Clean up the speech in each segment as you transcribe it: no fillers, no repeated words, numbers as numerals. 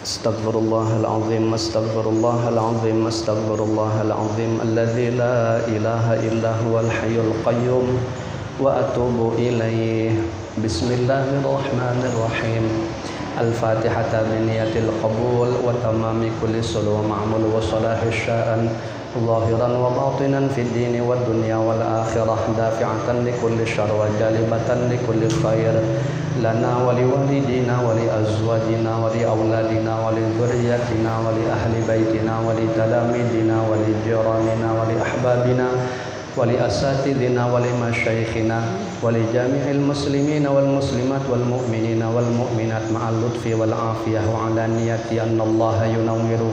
Astaghfirullahalazim, astaghfirullahalazim, astaghfirullahalazim, alladzi la ilaha illa huwal hayyul qayyum wa atubu ilaih. Bismillahirrahmanirrahim. Al-Fatihata bi niyatil qabul wa tamami kulli sulwa ma'mul wa salahi sya'an zahiran wa batinan fid dini wad dunya wal akhirah, dafi'atan li kulli syarr wa jalibatan li kulli khair lana wa li walidina wa li azwajina wa li auladina wa li dzurriyyatina wa li ahli baitina wa li talamidina wa li jiranina wa li ahbabina wa li asatidina wa li masyayikhina wa li jami'il muslimina wal muslimat wal mu'minina wal mu'minat ma'al lutfi wal afiyah wa ala niyati anna Allah yunawwiru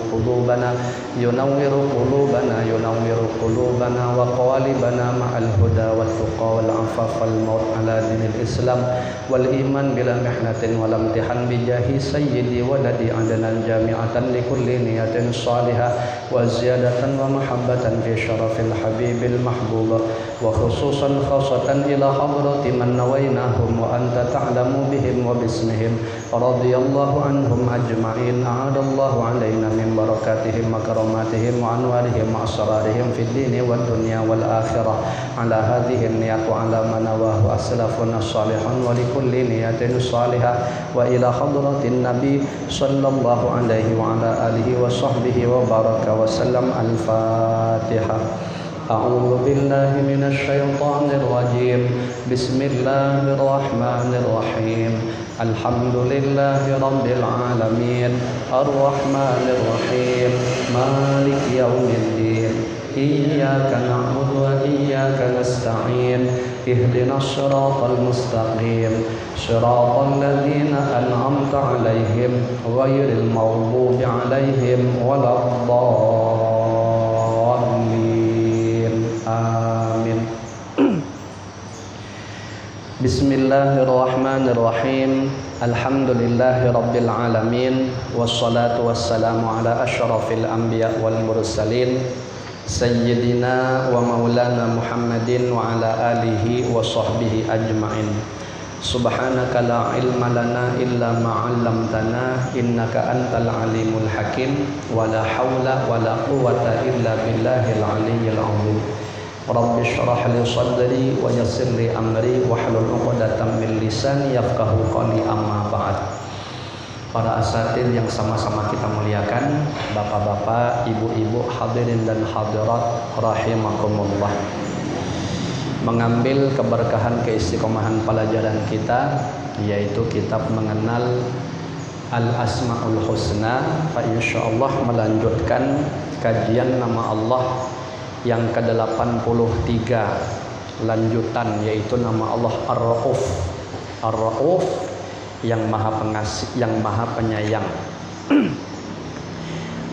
qulubana wa qawalibana ma'al huda wat tuqa wal afaf wal maut ala dinil islam wal iman bila mihnatin wal imtihan bi jahi sayyidi waladi adnan jami'atan li kulli niyatin salihah wa ziyadatan wa mahabbatan fi syarafil habibil mahbub wa khususan khasatan ila hadrati man nawainahum wa anta ta'lamu bihim wa bismihim radhiyallahu anhum ajma'in. A'adallahu alaina min barakatihim wa karamatihim wa anwarihim wa asrarihim fid dini wad dunya wal akhirah ala hadhihi niyat wa ala man nawahu aslafuna salihun wa li kulli niyatin salihah wa ila hadratin nabi sallallahu alaihi wa ala alihi wa sahbihi wa baraka wa sallam. Al-Fatihah. A'udzu billahi minasy syaithanir rajim. Bismillahirrahmanirrahim. Alhamdulillahi rabbil alamin. Arrahmanir rahim. Maliki yaumiddin. Iyyaka na'budu wa iyyaka nasta'in. Ihdinas siratal mustaqim. Siratal ladzina an'amta 'alaihim ghairil maghdubi 'alaihim waladdallin. Amin. Bismillahirrahmanirrahim. Alhamdulillahi rabbil alamin. Wassalatu wassalamu ala asyrafil anbiya wal mursalin sayyidina wa maulana Muhammadin wa ala alihi wa sahbihi ajma'in. Subhanaka la ilma lana illa ma 'allamtana innaka antal alimul hakim wa la haula wa la quwwata illa billahil aliyyil 'azim. Rabbi shrah li sadri wa yassir li amri wahlul 'uqdatam min lisani yafqahu qawli, amma ba'd. Para asatidz yang sama-sama kita muliakan, bapak-bapak, ibu-ibu, hadirin dan hadirat rahimakumullah. Mengambil keberkahan keistiqomahan pelajaran kita, yaitu kitab mengenal Al-Asmaul Husna, insyaallah melanjutkan kajian nama Allah yang ke-83 lanjutan, yaitu nama Allah Ar-Rauf. Ar-Rauf yang maha pengasih, yang maha penyayang.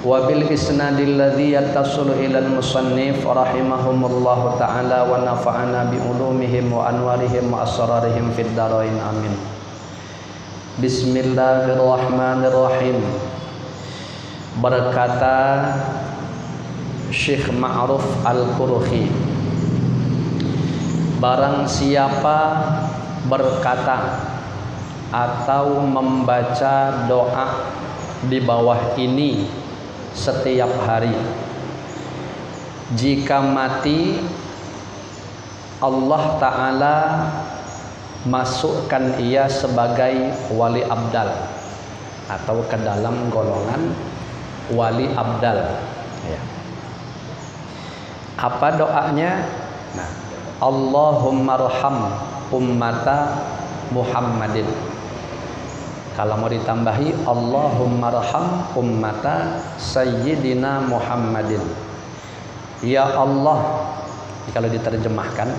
Wa bil isnadil ladzi yattasilu ilal musannif rahimahumullahu ta'ala wa nafa'ana bi ulumihim wa anwarihim wa asrarihim fid dharain amin. Bismillahirrahmanirrahim. Berkata Syekh Ma'ruf Al-Qurhi, barang siapa berkata atau membaca doa di bawah ini setiap hari, jika mati Allah Ta'ala masukkan ia sebagai wali abdal atau ke dalam golongan wali abdal ya. Apa doanya? Nah, Allahumma arham ummata Muhammadin. Kalau mau ditambahi, Allahumma arham ummata Sayyidina Muhammadin. Ya Allah, kalau diterjemahkan,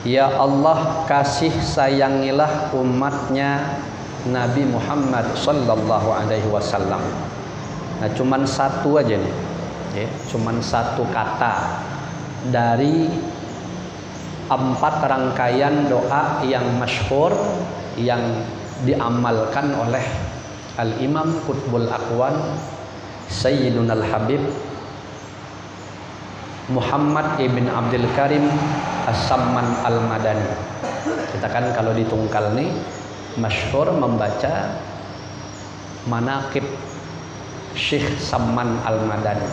ya Allah, kasih sayangilah umatnya Nabi Muhammad sallallahu alaihi wasallam. Nah, cuman satu aja nih. Ya, cuman satu kata dari 4 rangkaian doa yang masyhur yang diamalkan oleh Al-Imam Qutbul Aqwan Sayyidunal Habib Muhammad ibn Abdul Karim As-Samman Al-Madani. Kita kan kalau ditungkal nih masyhur membaca manaqib Syekh Samman Al-Madani.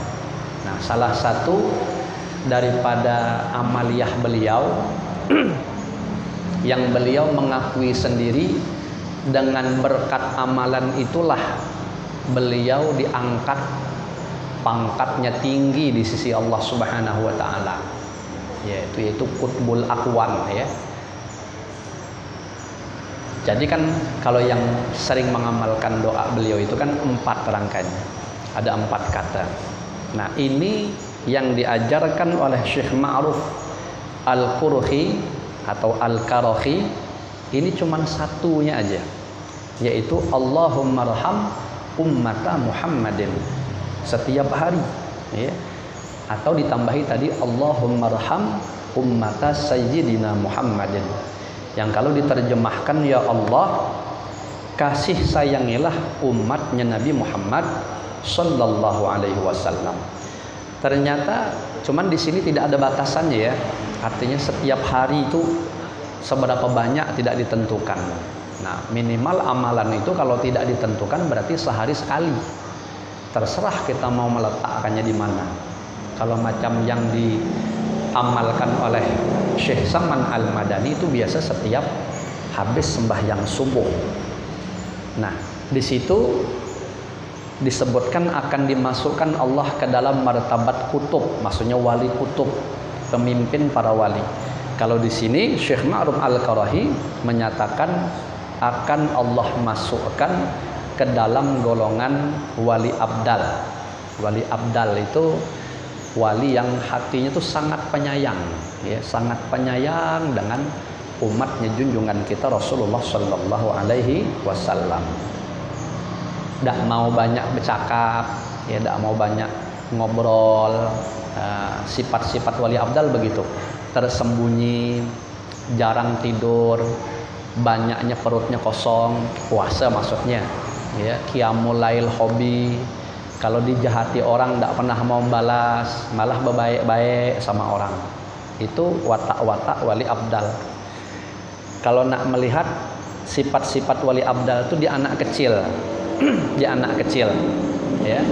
Nah, salah satu daripada amaliyah beliau yang beliau mengakui sendiri, dengan berkat amalan itulah beliau diangkat pangkatnya tinggi di sisi Allah Subhanahu wa taala, yaitu Qutbul Aqwan ya. Jadi kan kalau yang sering mengamalkan doa beliau itu kan 4 rangkaian, ada 4 kata. Nah, ini yang diajarkan oleh Syekh Ma'ruf Al-Qurhi atau Al-Karahi, ini cuman satunya aja, yaitu Allahumma arham ummata Muhammadin setiap hari ya. Atau ditambahi tadi Allahumma arham ummata Sayyidina Muhammadin, yang kalau diterjemahkan ya Allah kasih sayangilah umatnya Nabi Muhammad sallallahu alaihi wasallam. Ternyata cuman di sini tidak ada batasannya ya. Artinya setiap hari itu seberapa banyak tidak ditentukan. Nah, minimal amalan itu kalau tidak ditentukan berarti sehari sekali. Terserah kita mau meletakkannya di mana. Kalau macam yang diamalkan oleh Syekh Samman Al-Madani itu biasa setiap habis sembahyang subuh. Nah, di situ disebutkan akan dimasukkan Allah ke dalam martabat kutub, maksudnya wali kutub, pemimpin para wali. Kalau di sini Syekh Ma'ruf Al-Karahi menyatakan akan Allah masukkan ke dalam golongan wali abdal. Wali abdal itu wali yang hatinya itu sangat penyayang, ya, sangat penyayang dengan umatnya junjungan kita Rasulullah Shallallahu Alaihi Wasallam. Tidak mau banyak bercakap, ya, tidak mau banyak ngobrol. Sifat-sifat wali abdal begitu, tersembunyi, jarang tidur, banyaknya perutnya kosong, puasa maksudnya, ya, qiyamul lail hobi. Kalau dijahati orang tidak pernah mau balas, malah berbaik-baik sama orang. Itu watak-watak wali abdal. Kalau nak melihat sifat-sifat wali abdal itu di anak kecil, di anak kecil, ya.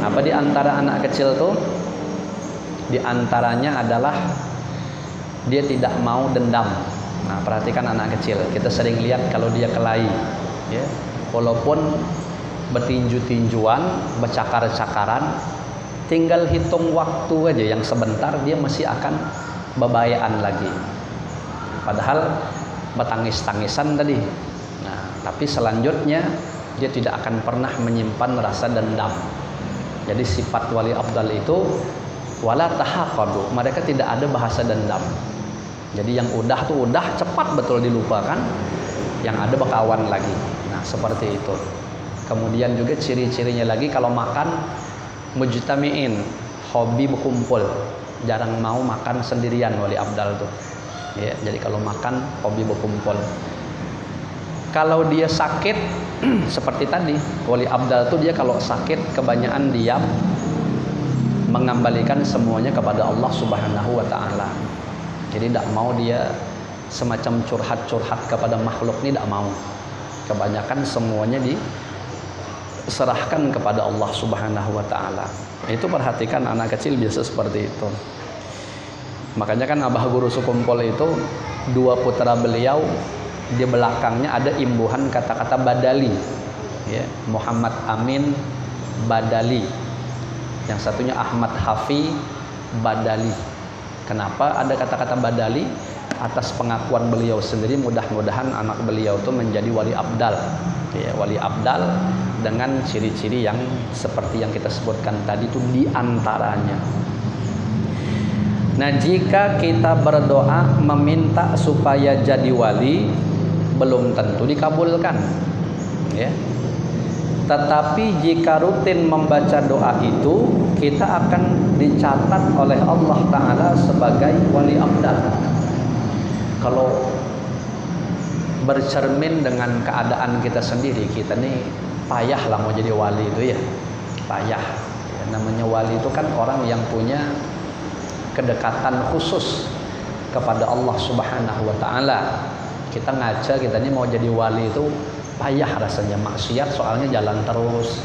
Apa di antara anak kecil tuh? Di antaranya adalah dia tidak mau dendam. Nah, perhatikan anak kecil. Kita sering lihat kalau dia kelahi, ya, walaupun bertinju-tinjuan, bercakar-cakaran, tinggal hitung waktu aja yang sebentar dia masih akan bebayaan lagi. Padahal bertangis-tangisan tadi. Nah, tapi selanjutnya dia tidak akan pernah menyimpan rasa dendam. Jadi sifat wali abdal itu wala tahaqadu, mereka tidak ada bahasa dendam. Jadi yang udah tuh udah cepat betul dilupakan, yang ada berkawan lagi. Nah, seperti itu. Kemudian juga ciri-cirinya lagi kalau makan mujtami'in, hobi berkumpul, jarang mau makan sendirian wali abdal tuh. Ya, jadi kalau makan hobi berkumpul. Kalau dia sakit seperti tadi, wali abdal tuh dia kalau sakit kebanyakan diam, mengembalikan semuanya kepada Allah Subhanahu wa taala. Jadi tidak mau dia semacam curhat-curhat kepada makhluk ini, tidak mau. Kebanyakan semuanya diserahkan kepada Allah Subhanahu wa taala. Itu perhatikan anak kecil biasa seperti itu. Makanya kan Abah Guru Sukumpul itu 2 putra beliau di belakangnya ada imbuhan kata-kata Badali, ya, Muhammad Amin Badali, yang satunya Ahmad Hafi Badali. Kenapa ada kata-kata Badali? Atas pengakuan beliau sendiri, mudah-mudahan anak beliau itu menjadi wali abdal, ya, wali abdal dengan ciri-ciri yang seperti yang kita sebutkan tadi itu diantaranya. Nah, jika kita berdoa meminta supaya jadi wali, belum tentu dikabulkan, ya. Tetapi jika rutin membaca doa itu, kita akan dicatat oleh Allah Ta'ala sebagai wali abdal. Kalau bercermin dengan keadaan kita sendiri, kita nih payah lah mau jadi wali itu, ya, payah. Ya, namanya wali itu kan orang yang punya kedekatan khusus kepada Allah Subhanahu wa taala. Kita ngaca kita ini mau jadi wali itu payah rasanya, maksiat soalnya jalan terus.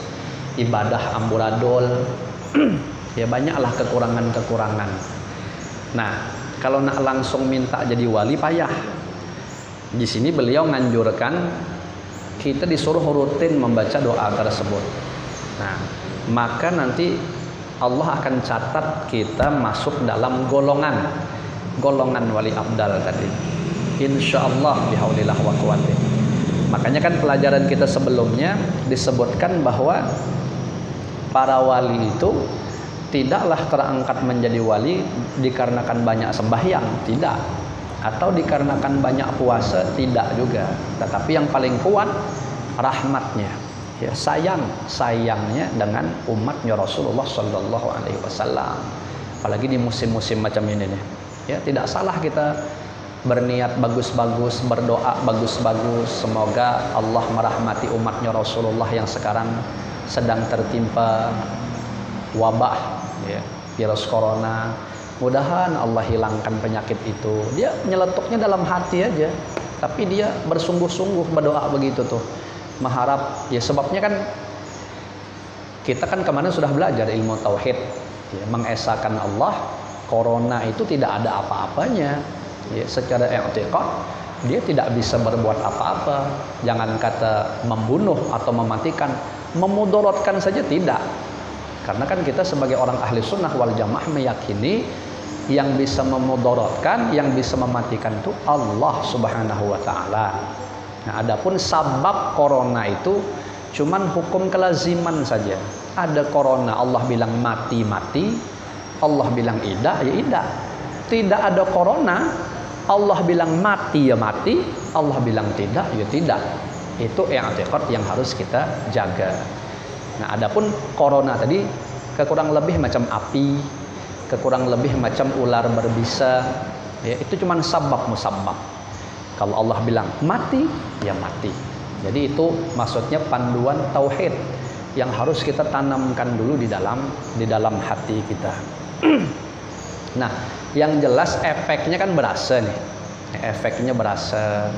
ibadah amburadul. Ya banyaklah kekurangan-kekurangan. Nah, kalau nak langsung minta jadi wali payah. Di sini beliau nganjurkan kita disuruh rutin membaca doa tersebut. Nah, maka nanti Allah akan catat kita masuk dalam golongan wali abdal tadi. Insyaallah bihaulillah wa quwwatih. Makanya kan pelajaran kita sebelumnya disebutkan bahwa para wali itu tidaklah terangkat menjadi wali dikarenakan banyak sembahyang, tidak. Atau dikarenakan banyak puasa, tidak juga. Tetapi yang paling kuat rahmatnya, ya sayangnya dengan umatnya Rasulullah Sallallahu Alaihi Wasallam. Apalagi di musim-musim macam ini nih, ya tidak salah kita berniat bagus-bagus, berdoa bagus-bagus. Semoga Allah merahmati umatnya Rasulullah yang sekarang sedang tertimpa wabah, ya, virus corona. Mudahan Allah hilangkan penyakit itu. Dia nyeletuknya dalam hati aja, tapi dia bersungguh-sungguh berdoa begitu tuh, mengharap. Ya sebabnya kan kita kan kemarin sudah belajar ilmu tauhid, ya, mengesahkan Allah. Corona itu tidak ada apa-apanya, ya, secara i'tiqad dia tidak bisa berbuat apa-apa. Jangan kata membunuh atau mematikan, memudaratkan saja tidak. Karena kan kita sebagai orang ahli sunnah wal jamaah meyakini yang bisa memudaratkan, yang bisa mematikan itu Allah Subhanahu wa taala. Nah, adapun sabab corona itu cuman hukum kelaziman saja. Ada corona, Allah bilang mati, Allah bilang idah, ya idah. Tidak ada corona, Allah bilang mati, ya mati, Allah bilang tidak, ya tidak. Itu i'tiqad yang harus kita jaga. Nah, adapun corona tadi kekurang lebih macam api, kekurang lebih macam ular berbisa, ya, itu cuma sabab musabab. Kalau Allah bilang mati, ya mati. Jadi itu maksudnya panduan tauhid yang harus kita tanamkan dulu di dalam hati kita. Nah, yang jelas efeknya kan berasa nih. Efeknya berasa.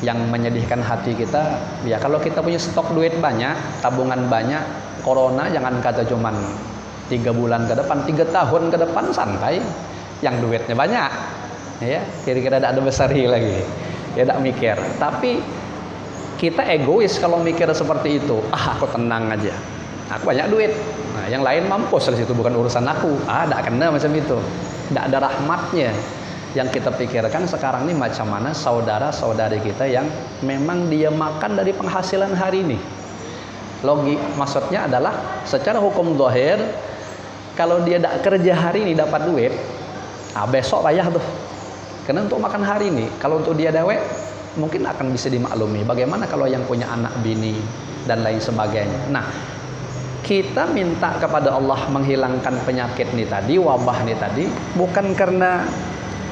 Yang menyedihkan hati kita, ya kalau kita punya stok duit banyak, tabungan banyak, corona jangan kata cuman 3 bulan ke depan, 3 tahun ke depan santai, yang duitnya banyak, ya kira-kira tidak ada besari lagi, ya tidak mikir. Tapi kita egois kalau mikir seperti itu. Aku tenang aja, aku banyak duit, nah yang lain mampus dari situ, bukan urusan aku. Tidak kena macam itu, tidak ada rahmatnya. Yang kita pikirkan sekarang ini macam mana saudara-saudari kita yang memang dia makan dari penghasilan hari ini. Maksudnya adalah secara hukum zahir, kalau dia tidak kerja hari ini dapat duit, besok payah tuh. Karena untuk makan hari ini, kalau untuk dia dewek mungkin akan bisa dimaklumi. Bagaimana kalau yang punya anak bini dan lain sebagainya. Nah, kita minta kepada Allah menghilangkan penyakit ini tadi, wabah ini tadi, bukan karena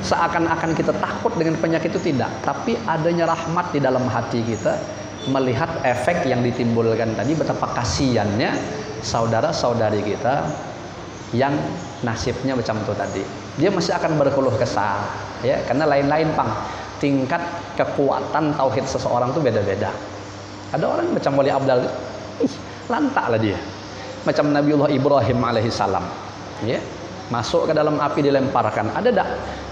seakan-akan kita takut dengan penyakit itu, tidak, tapi adanya rahmat di dalam hati kita melihat efek yang ditimbulkan tadi, betapa kasihannya saudara-saudari kita yang nasibnya macam itu tadi. Dia masih akan berkeluh kesah, ya, karena lain-lain tingkat kekuatan tauhid seseorang itu beda-beda. Ada orang macam wali abdal, lantak lah dia, macam Nabiullah Ibrahim alaihissalam, ya, masuk ke dalam api dilemparkan. Ada tak?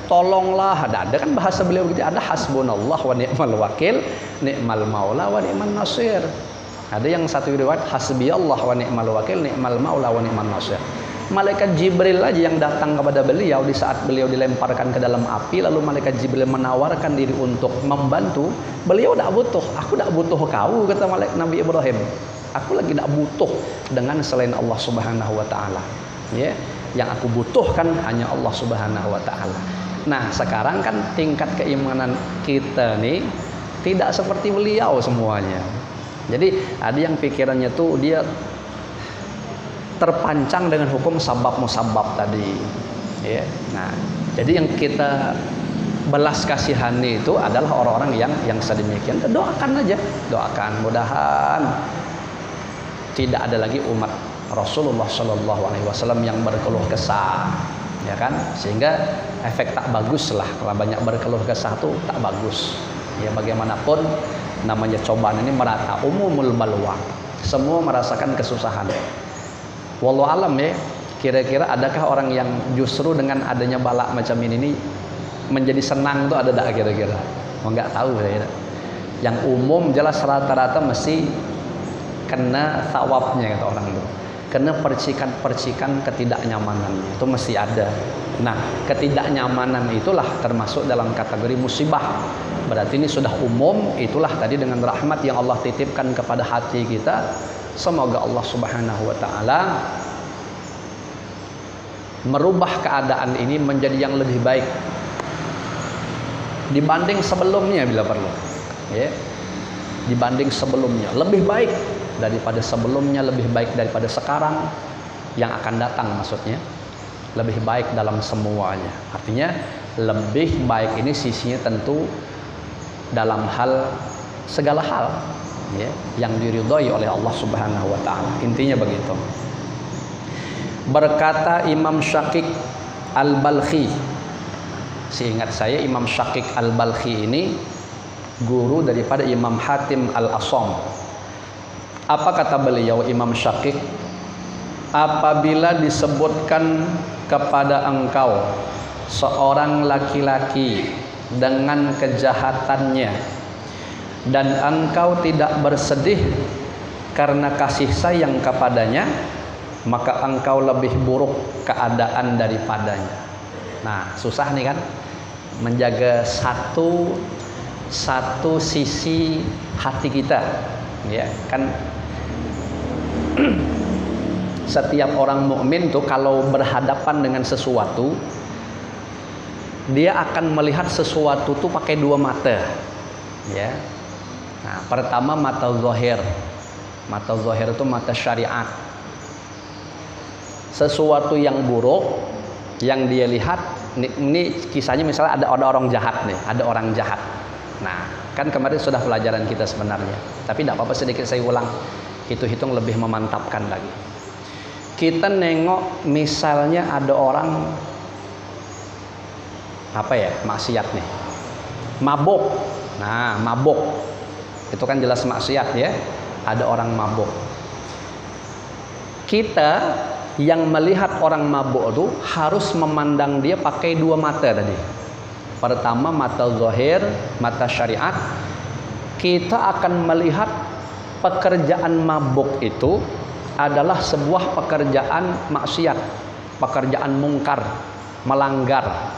Tolonglah, ada kan bahasa beliau begitu. Ada hasbunallah wa ni'mal wakil, ni'mal maula wa ni'man nasir. Ada yang satu riwayat hasbiyallah wa ni'mal wakil, ni'mal maula wa ni'man nasir. Malaikat Jibril aja yang datang kepada beliau di saat beliau dilemparkan ke dalam api, lalu malaikat Jibril menawarkan diri untuk membantu. Beliau tidak butuh, aku tidak butuh kau, kata malaikat Nabi Ibrahim. Aku lagi tidak butuh dengan selain Allah Subhanahu wa taala. Ya, yang aku butuhkan hanya Allah Subhanahu wa taala. Nah, sekarang kan tingkat keimanan kita nih tidak seperti beliau semuanya. Jadi ada yang pikirannya tuh dia terpancang dengan hukum sabab musabab tadi, ya. Nah, jadi yang kita belas kasihani itu adalah orang-orang yang sedemikian. Doakan aja, doakan, mudahan tidak ada lagi umat Rasulullah Shallallahu Alaihi Wasallam yang berkeluh kesah, ya kan? Sehingga efek tak bagus lah, kalau banyak berkeluh kesah tuh tak bagus. Ya bagaimanapun namanya cobaan ini merata, umumul balwa, Semua merasakan kesusahan. Wallahu alam ya, kira-kira adakah orang yang justru dengan adanya bala macam ini menjadi senang tuh ada tak kira-kira? Enggak tahu saya. Yang umum jelas rata-rata mesti kena thawabnya kata orang itu. Kena percikan-percikan ketidaknyamanannya itu mesti ada. Nah, ketidaknyamanan itulah termasuk dalam kategori musibah. Berarti ini sudah umum, itulah tadi dengan rahmat yang Allah titipkan kepada hati kita. Semoga Allah Subhanahu wa taala merubah keadaan ini menjadi yang lebih baik dibanding sebelumnya bila perlu. Ya. Dibanding sebelumnya lebih baik daripada sebelumnya, lebih baik daripada sekarang yang akan datang, maksudnya lebih baik dalam semuanya. Artinya lebih baik ini sisinya tentu dalam hal segala hal ya, yang diridhai oleh Allah Subhanahu wa taala. Intinya begitu. Berkata Imam Syaqiq Al-Balkhi, seingat saya Imam Syaqiq Al-Balkhi ini guru daripada Imam Hatim Al-Asham. Apa kata beliau Imam Syaqiq? Apabila disebutkan kepada engkau seorang laki-laki dengan kejahatannya dan engkau tidak bersedih karena kasih sayang kepadanya, maka engkau lebih buruk keadaan daripadanya. Nah, susah nih kan menjaga satu sisi hati kita, ya kan. Setiap orang mukmin tuh kalau berhadapan dengan sesuatu, dia akan melihat sesuatu tuh pakai dua mata, ya. Nah, pertama mata zahir. Mata zahir itu mata syariat. Sesuatu yang buruk yang dia lihat, ini kisahnya misalnya ada orang jahat nih, ada orang jahat. Nah, kan kemarin sudah pelajaran kita sebenarnya, tapi tidak apa-apa sedikit saya ulang, hitung lebih memantapkan lagi. Kita nengok misalnya ada orang apa ya, maksiat nih, mabuk. Nah, mabuk itu kan jelas maksiat ya, ada orang mabuk. Kita yang melihat orang mabuk itu harus memandang dia pakai dua mata tadi. Pertama mata zahir, mata syariat. Kita akan melihat pekerjaan mabuk itu adalah sebuah pekerjaan maksiat, pekerjaan mungkar, melanggar.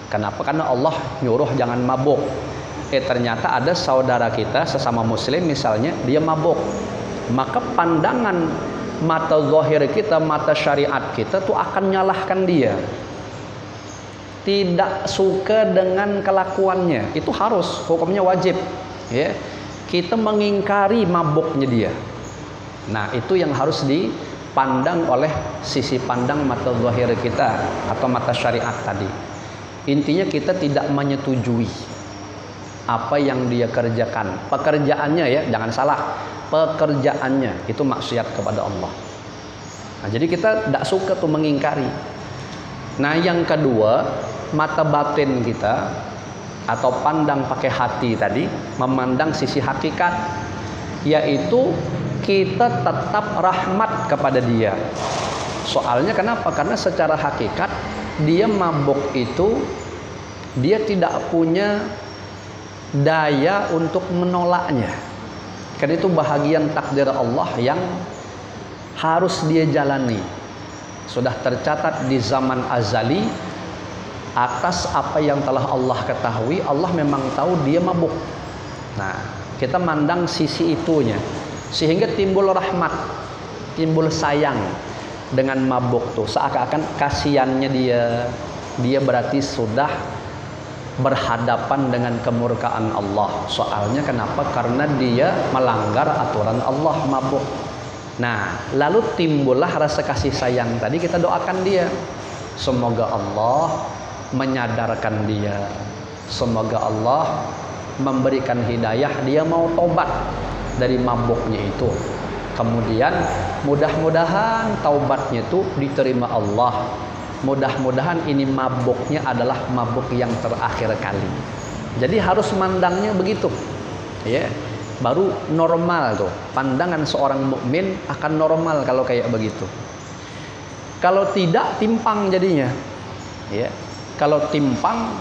Kenapa? Karena Allah nyuruh jangan mabuk. Ternyata ada saudara kita sesama muslim misalnya dia mabuk, maka pandangan mata zahir kita, mata syariat kita tuh akan nyalahkan dia, tidak suka dengan kelakuannya. Itu harus, hukumnya wajib ya, kita mengingkari mabuknya dia. Nah, itu yang harus dipandang oleh sisi pandang mata zahir kita atau mata syariat tadi. Intinya kita tidak menyetujui apa yang dia kerjakan, pekerjaannya ya, jangan salah, pekerjaannya itu maksiat kepada Allah. Nah, jadi kita tidak suka tuh mengingkari. Nah, yang kedua, mata batin kita atau pandang pakai hati tadi, memandang sisi hakikat, yaitu kita tetap rahmat kepada dia. Soalnya kenapa? Karena secara hakikat dia mabuk itu dia tidak punya daya untuk menolaknya. Karena itu bahagian takdir Allah yang harus dia jalani. Sudah tercatat di zaman azali, atas apa yang telah Allah ketahui, Allah memang tahu dia mabuk. Nah, kita mandang sisi itunya, sehingga timbul rahmat, timbul sayang dengan mabuk tuh. Seakan-akan kasihannya dia berarti sudah berhadapan dengan kemurkaan Allah. Soalnya kenapa? Karena dia melanggar aturan Allah, mabuk. Nah, lalu timbullah rasa kasih sayang tadi, kita doakan dia. Semoga Allah menyadarkan dia. Semoga Allah memberikan hidayah, dia mau tobat dari mabuknya itu. Kemudian mudah-mudahan taubatnya itu diterima Allah. Mudah-mudahan ini mabuknya adalah mabuk yang terakhir kali. Jadi harus mandangnya begitu. Ya. baru normal tuh. Pandangan seorang mukmin akan normal kalau kayak begitu. Kalau tidak, timpang jadinya. Ya. Kalau timpang,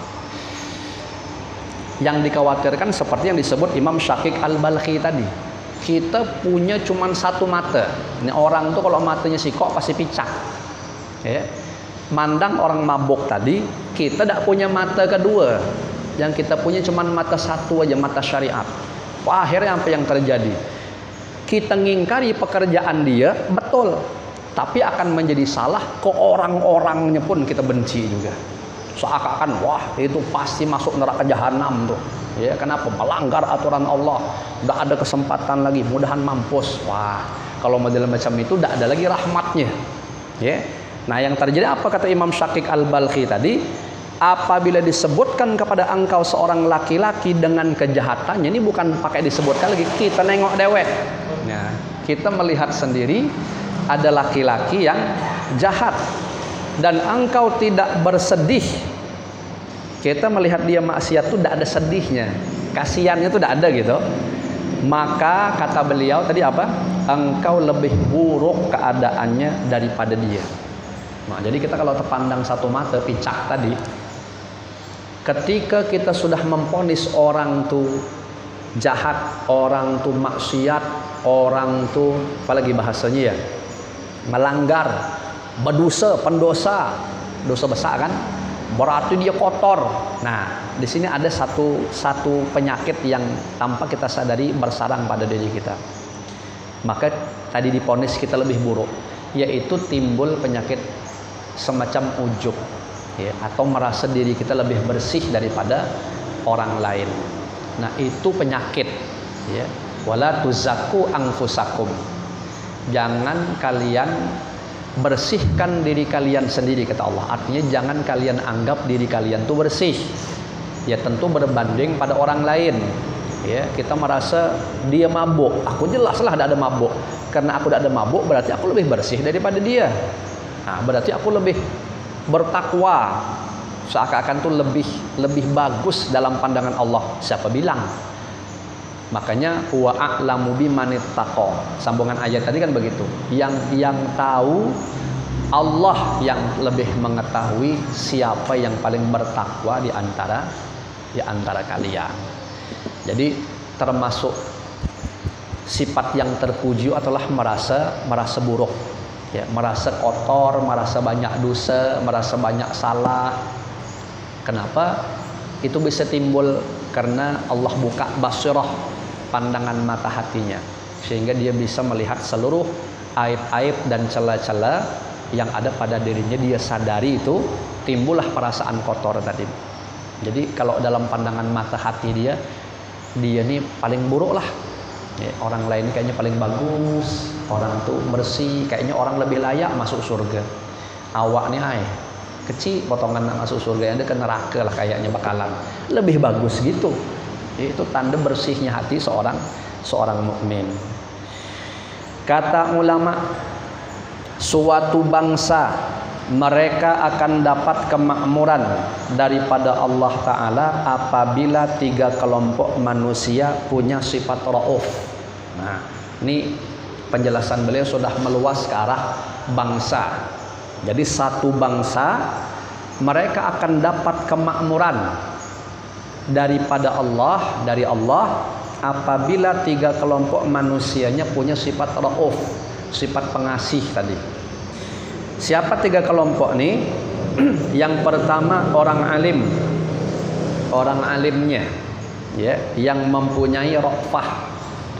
yang dikhawatirkan seperti yang disebut Imam Syaqiq Al-Balkhi tadi. Kita punya cuma satu mata. Ini orang tuh kalau matanya sikok pasti picak. Ya. Mandang orang mabuk tadi, kita tidak punya mata kedua. Yang kita punya cuma mata satu aja, mata syariat. Wah, akhirnya apa yang terjadi? Kita ngingkari pekerjaan dia, betul. Tapi akan menjadi salah ke orang-orangnya pun kita benci juga. Seakan-akan wah itu pasti masuk neraka jahanam tuh. Ya, kenapa? Melanggar aturan Allah. Udah ada kesempatan lagi, mudahan mampus. Wah, kalau model macam itu udah ada lagi rahmatnya. Ya. Nah, yang terjadi apa kata Imam Syaqiq Al-Balkhi tadi? Apabila disebutkan kepada engkau seorang laki-laki dengan kejahatannya, ini bukan pakai disebutkan lagi, kita nengok dewek. Nah, kita melihat sendiri ada laki-laki yang jahat dan engkau tidak bersedih. Kita melihat dia maksiat itu tidak ada sedihnya, kasihannya itu tidak ada gitu. Maka kata beliau tadi apa? Engkau lebih buruk keadaannya daripada dia. Nah, jadi kita kalau terpandang satu mata picak tadi, ketika kita sudah memvonis orang tuh jahat, orang tuh maksiat, orang tuh apalagi bahasanya ya, melanggar, berdosa, pendosa, dosa besar kan? Berarti dia kotor. Nah, di sini ada satu penyakit yang tanpa kita sadari bersarang pada diri kita. Maka tadi divonis kita lebih buruk, yaitu timbul penyakit semacam ujub, ya, atau merasa diri kita lebih bersih daripada orang lain. Nah, itu penyakit, ya. Wala tuzakku anfusakum. Jangan kalian bersihkan diri kalian sendiri, kata Allah. Artinya jangan kalian anggap diri kalian itu bersih. Ya, tentu berbanding pada orang lain. Ya, kita merasa dia mabuk, aku jelaslah tidak ada mabuk. Karena aku tidak ada mabuk berarti aku lebih bersih daripada dia. Nah, berarti aku lebih bertakwa. Seakan-akan tuh lebih bagus dalam pandangan Allah. Siapa bilang? Makanya huwa a'lamu bimanittaqa. Sambungan ayat tadi kan begitu. Yang tahu Allah yang lebih mengetahui siapa yang paling bertakwa di antara kalian. Jadi termasuk sifat yang terpuji adalah merasa buruk. Ya, merasa kotor, merasa banyak dosa, merasa banyak salah. Kenapa? Itu bisa timbul karena Allah buka basirah, pandangan mata hatinya, sehingga dia bisa melihat seluruh aib-aib dan celah-celah yang ada pada dirinya. Dia sadari itu, timbullah perasaan kotor tadi. Jadi kalau dalam pandangan mata hati dia ini paling buruk lah. Ya, orang lain kayaknya paling bagus, orang tuh bersih, kayaknya orang lebih layak masuk surga. Awaknya kecil, potongan masuk surga, yang ada ke neraka lah kayaknya bakalan lebih bagus gitu. Itu tanda bersihnya hati seorang mukmin. Kata ulama, suatu bangsa mereka akan dapat kemakmuran daripada Allah Ta'ala apabila 3 kelompok manusia punya sifat rauf. Nah, ini penjelasan beliau sudah meluas ke arah bangsa. Jadi satu bangsa mereka akan dapat kemakmuran dari Allah apabila 3 kelompok manusianya punya sifat rauf, sifat pengasih tadi. Siapa 3 kelompok ini? Yang pertama orang alim, orang alimnya, ya, yang mempunyai ra'fah,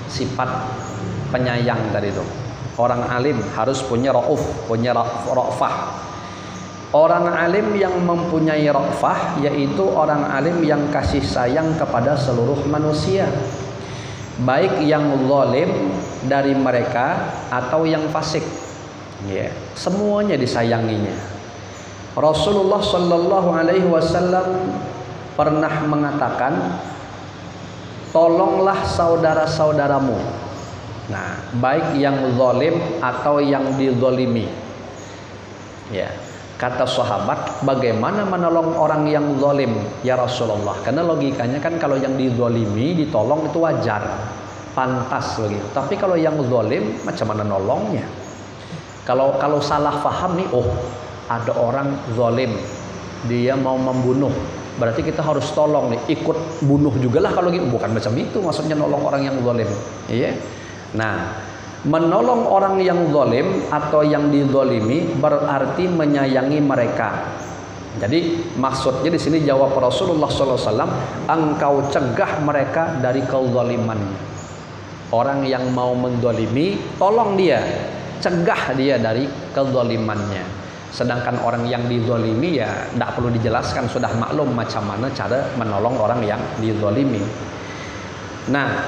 sifat penyayang tadi itu. Orang alim harus punya rauf, punya ra'fah. Orang alim yang mempunyai ra'fah yaitu orang alim yang kasih sayang kepada seluruh manusia, baik yang zalim dari mereka atau yang fasik. Ya, semuanya disayanginya. Rasulullah Shallallahu Alaihi Wasallam pernah mengatakan, tolonglah saudara-saudaramu. Nah, baik yang zalim atau yang dizalimi. Ya, kata sahabat, bagaimana menolong orang yang zalim ya Rasulullah? Karena logikanya kan kalau yang dizalimi ditolong itu wajar. pantas begitu. Tapi kalau yang zalim macam mana nolongnya? Kalau salah paham nih, oh ada orang zalim, dia mau membunuh, berarti kita harus tolong nih, ikut bunuh juga lah kalau gitu. Bukan macam itu maksudnya nolong orang yang zalim. Iya. Nah, menolong orang yang zalim atau yang dizalimi berarti menyayangi mereka. Jadi maksudnya di sini jawab Rasulullah SAW, engkau cegah mereka dari kezaliman. Orang yang mau menzalimi, tolong dia, cegah dia dari kezalimannya. Sedangkan orang yang dizalimi ya tidak perlu dijelaskan, sudah maklum macam mana cara menolong orang yang dizalimi. Nah,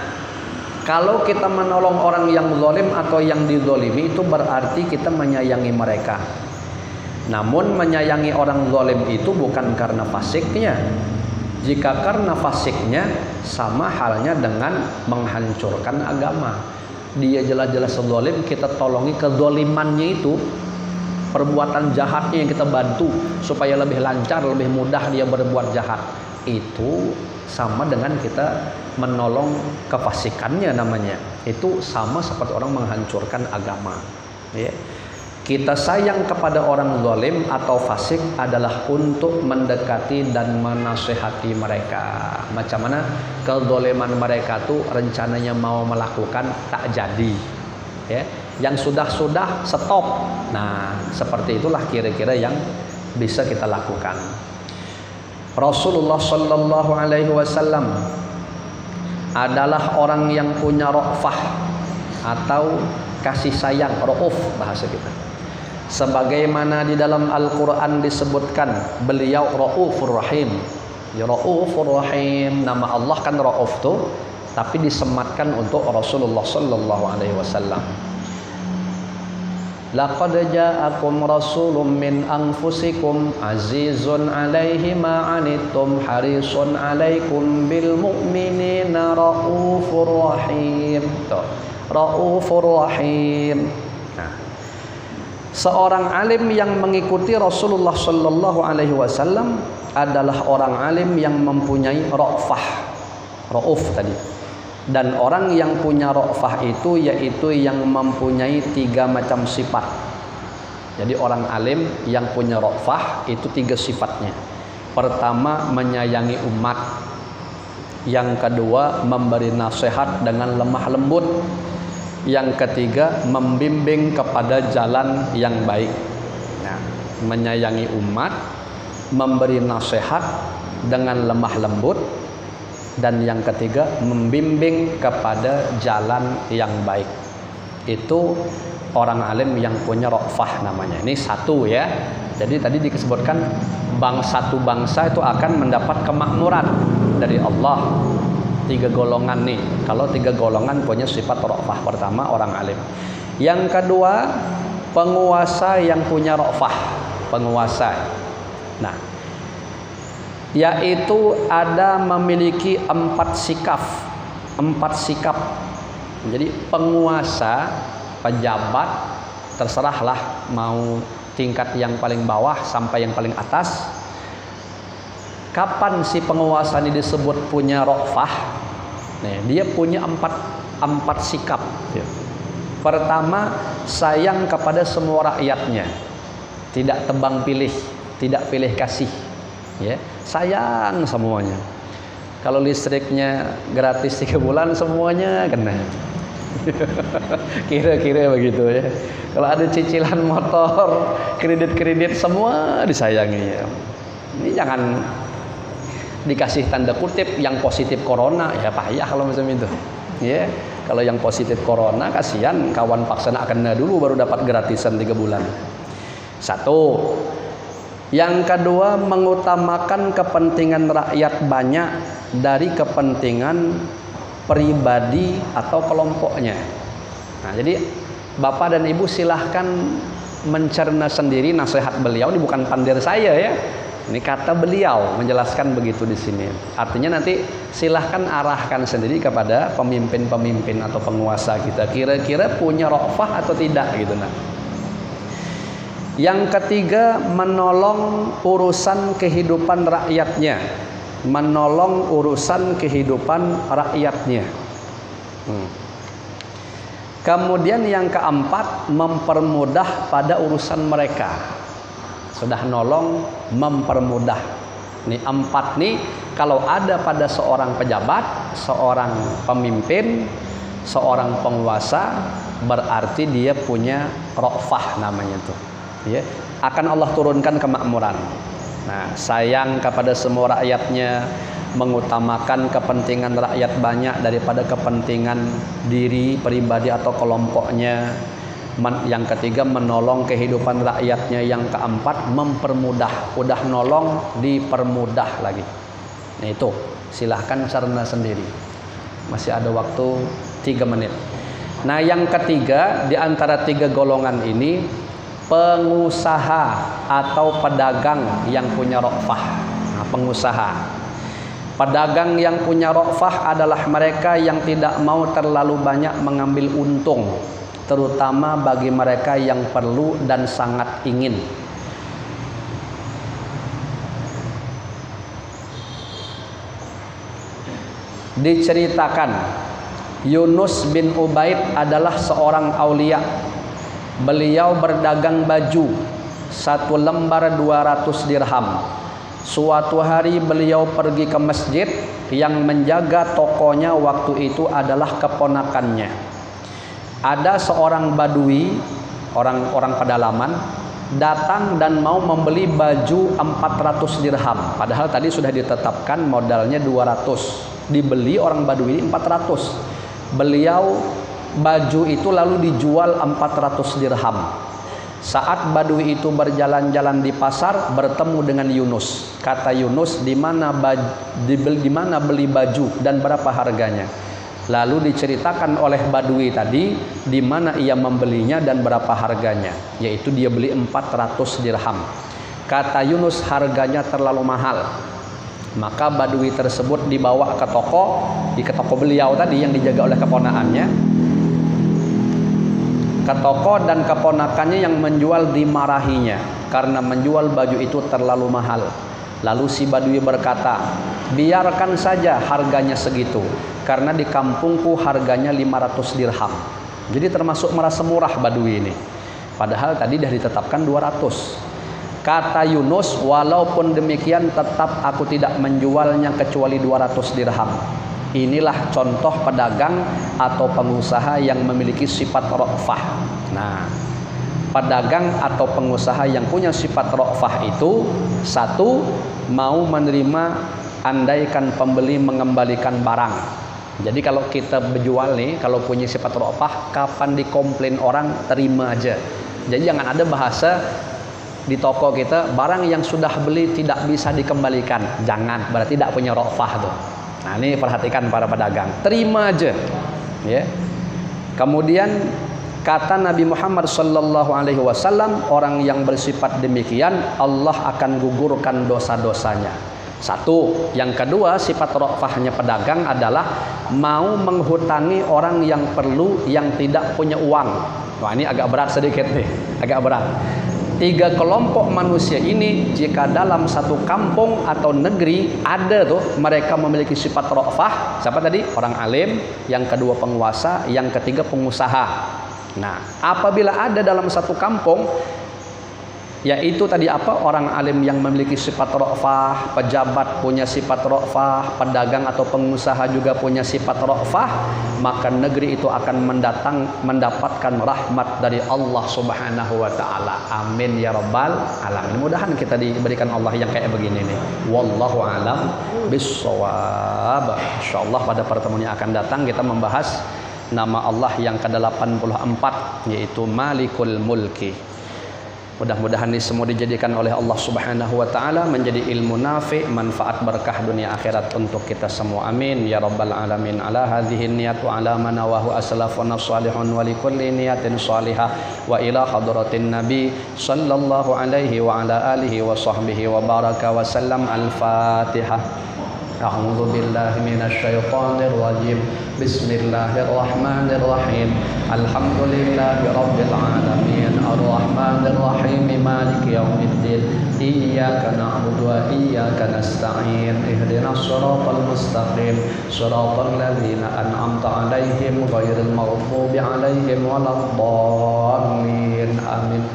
kalau kita menolong orang yang zalim atau yang dizalimi itu berarti kita menyayangi mereka. Namun menyayangi orang zalim itu bukan karena fasiknya. Jika karena fasiknya, sama halnya dengan menghancurkan agama. Dia jelas-jelas zalim, kita tolongi kezalimannya itu, perbuatan jahatnya yang kita bantu supaya lebih lancar, lebih mudah dia berbuat jahat. Itu sama dengan kita menolong kefasikannya namanya. Itu sama seperti orang menghancurkan agama. Ya. Kita sayang kepada orang zalim atau fasik adalah untuk mendekati dan menasihati mereka. Macam mana kezaliman mereka tuh rencananya mau melakukan tak jadi. Ya. Yang sudah stop. Nah, seperti itulah kira-kira yang bisa kita lakukan. Rasulullah sallallahu alaihi wasallam adalah orang yang punya ra'fah atau kasih sayang, ra'uf bahasa kita. Sebagaimana di dalam Al-Qur'an disebutkan beliau Ra'ufur Rahim. Ya, Ra'ufur Rahim, nama Allah kan Ra'uf tuh, tapi disematkan untuk Rasulullah sallallahu alaihi wasallam. Laqad ja'akum rasulun min anfusikum azizun 'alaihi ma 'anittum harisun 'alaikum bil mu'minina raufur rahim. Raufur rahim. Nah, seorang alim yang mengikuti Rasulullah sallallahu alaihi wasallam adalah orang alim yang mempunyai ra'fah. Rauf tadi. Dan orang yang punya ra'fah itu yaitu yang mempunyai 3 macam sifat. Jadi orang alim yang punya ra'fah itu 3 sifatnya. Pertama, menyayangi umat. Yang kedua, memberi nasihat dengan lemah lembut. Yang ketiga, membimbing kepada jalan yang baik. Nah, menyayangi umat, memberi nasihat dengan lemah lembut, dan yang ketiga membimbing kepada jalan yang baik. Itu orang alim yang punya ra'fah namanya. Ini satu ya. Jadi tadi disebutkan satu bangsa itu akan mendapat kemakmuran dari Allah. 3 golongan nih. Kalau 3 golongan punya sifat ra'fah. Pertama orang alim. Yang kedua penguasa yang punya ra'fah. Penguasa. Nah, yaitu ada memiliki 4 sikap. Jadi penguasa, pejabat, terserahlah mau tingkat yang paling bawah sampai yang paling atas. Kapan si penguasa ini disebut punya ra'fah? Nah, dia punya 4 sikap. Pertama, sayang kepada semua rakyatnya, tidak tebang pilih, tidak pilih kasih. Ya, sayang semuanya. Kalau listriknya gratis 3 bulan semuanya kena. Kira-kira begitu ya. Kalau ada cicilan motor, kredit semua disayangi ya. Ini jangan dikasih tanda kutip yang positif corona, ya payah kalau macam itu. Ya, kalau yang positif corona kasihan kawan paksana kena dulu baru dapat gratisan 3 bulan. Satu. Yang kedua, mengutamakan kepentingan rakyat banyak dari kepentingan pribadi atau kelompoknya. Nah, jadi Bapak dan Ibu silahkan mencerna sendiri nasihat beliau. Ini bukan pandir saya ya. Ini kata beliau menjelaskan begitu di sini. Artinya nanti silahkan arahkan sendiri kepada pemimpin-pemimpin atau penguasa kita. Kira-kira punya ra'fah atau tidak gitu nah. Yang ketiga, menolong urusan kehidupan rakyatnya. Menolong urusan kehidupan rakyatnya. Kemudian yang keempat, mempermudah pada urusan mereka. Sudah nolong, mempermudah. Nih 4 nih kalau ada pada seorang pejabat, seorang pemimpin, seorang penguasa, berarti dia punya ra'fah namanya tuh. Ya, akan Allah turunkan kemakmuran. Nah, sayang kepada semua rakyatnya, mengutamakan kepentingan rakyat banyak daripada kepentingan diri pribadi atau kelompoknya. Yang ketiga, menolong kehidupan rakyatnya. Yang keempat, mempermudah. Udah nolong, dipermudah lagi. Nah itu, silahkan cerna sendiri. Masih ada waktu 3 menit. Nah yang ketiga, di antara 3 golongan ini, pengusaha atau pedagang yang punya ra'fah. Nah, pengusaha. Pedagang yang punya ra'fah adalah mereka yang tidak mau terlalu banyak mengambil untung, terutama bagi mereka yang perlu dan sangat ingin. Diceritakan Yunus bin Ubaid adalah seorang aulia. Beliau berdagang baju, 1 lembar 200 dirham. Suatu hari beliau pergi ke masjid, yang menjaga tokonya waktu itu adalah keponakannya. Ada seorang badui, orang pedalaman, datang dan mau membeli baju 400 dirham. Padahal tadi sudah ditetapkan modalnya 200. Dibeli orang badui 400. Beliau baju itu lalu dijual 400 dirham. Saat badui itu berjalan-jalan di pasar, bertemu dengan Yunus. Kata Yunus, di mana beli baju dan berapa harganya? Lalu diceritakan oleh badui tadi di mana ia membelinya dan berapa harganya, yaitu dia beli 400 dirham. Kata Yunus, harganya terlalu mahal. Maka badui tersebut dibawa ke toko beliau tadi yang dijaga oleh keponakannya. Ke toko, dan keponakannya yang menjual dimarahinya karena menjual baju itu terlalu mahal. Lalu si badui berkata, biarkan saja harganya segitu, karena di kampungku harganya 500 dirham. Jadi termasuk merasa murah badui ini, padahal tadi sudah ditetapkan 200. Kata Yunus, walaupun demikian tetap aku tidak menjualnya kecuali 200 dirham. Inilah contoh pedagang atau pengusaha yang memiliki sifat ra'fah. Nah, pedagang atau pengusaha yang punya sifat ra'fah itu, 1, mau menerima andaikan pembeli mengembalikan barang. Jadi kalau kita berjual nih, kalau punya sifat ra'fah, kapan dikomplain orang, terima aja. Jadi jangan ada bahasa di toko kita, barang yang sudah beli tidak bisa dikembalikan. Jangan, berarti tidak punya ra'fah tuh. Nah ini perhatikan para pedagang, terima aja, ya. Kemudian kata Nabi Muhammad SAW, orang yang bersifat demikian Allah akan gugurkan dosa-dosanya. 1. Yang kedua, sifat ra'fahnya pedagang adalah mau menghutangi orang yang perlu, yang tidak punya uang. Wah ini agak berat sedikit nih, agak berat. 3 kelompok manusia ini, jika dalam satu kampung atau negeri ada tuh mereka memiliki sifat ra'fah. Siapa tadi? Orang alim. Yang kedua penguasa. Yang ketiga pengusaha. Nah, apabila ada dalam satu kampung, yaitu tadi apa? Orang alim yang memiliki sifat ra'fah, pejabat punya sifat ra'fah, pedagang atau pengusaha juga punya sifat ra'fah, maka negeri itu akan mendapatkan rahmat dari Allah Subhanahu wa taala. Amin ya rabbal alamin. Mudahan kita diberikan Allah yang kayak begini nih. Wallahu alam bissawab. Insyaallah pada pertemuan yang akan datang kita membahas nama Allah yang ke-84, yaitu Malikul Mulki. Mudah-mudahan ini semua dijadikan oleh Allah Subhanahu wa taala menjadi ilmu nafi', manfaat berkah dunia akhirat untuk kita semua. Amin ya rabbal alamin. Ala hadhihi niyat wa ala manawahu aslafuna salihun wa likulli niyatin salihah wa ila hadratin nabi sallallahu alaihi wa ala alihi wa sahbihi wa baraka wa sallam. Al-Fatihah. A'udzu billahi minasy syaithanir rajim. Bismillahirrahmanirrahim. Alhamdulillahi rabbil alamin. Arrahmanir rahim. Maliki yaumiddin. Iyyaka na'budu wa iyyaka nasta'in. Ihdinas siratal mustaqim. Shiratal ladzina an'amta 'alaihim ghairil maghdubi 'alaihim waladdallin. Amin.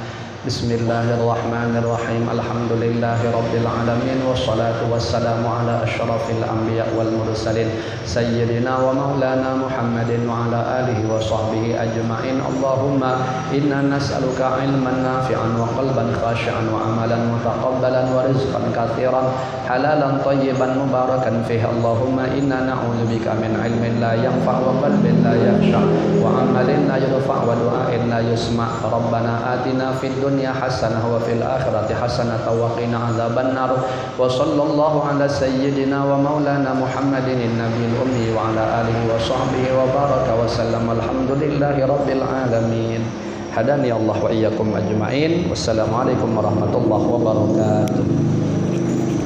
Bismillahirrahmanirrahim. Alhamdulillahi rabbil alamin wassalatu wassalamu ala asyrafil anbiya wal mursalin sayyidina wa maulana Muhammadin wa ala alihi wa sahbihi ajma'in. Allahumma inna nas'aluka ilman nafi'an wa qalban khashi'an wa amalan mutaqabbalan wa rizqan katsiran halalan tayyiban mubarakan fihi. Allahumma inna na'udzubika min ilmin la yanfa' wa qalbin la yakhsha wa amalin la yurfa' wa du'ain la yusma'. Rabbana atina fid dunya hasanah wa fil akhirati hasanah wa qina adzabannar. Wa sallallahu ala sayyidina wa maulana Muhammadin nabiyil ummi wa ala alihi wa sahbihi wa baraka wa sallam. Alhamdulillahi rabbil alamin. Hadani Allah wa iyyakum ajma'in. Wassalamualaikum warahmatullahi wabarakatuh.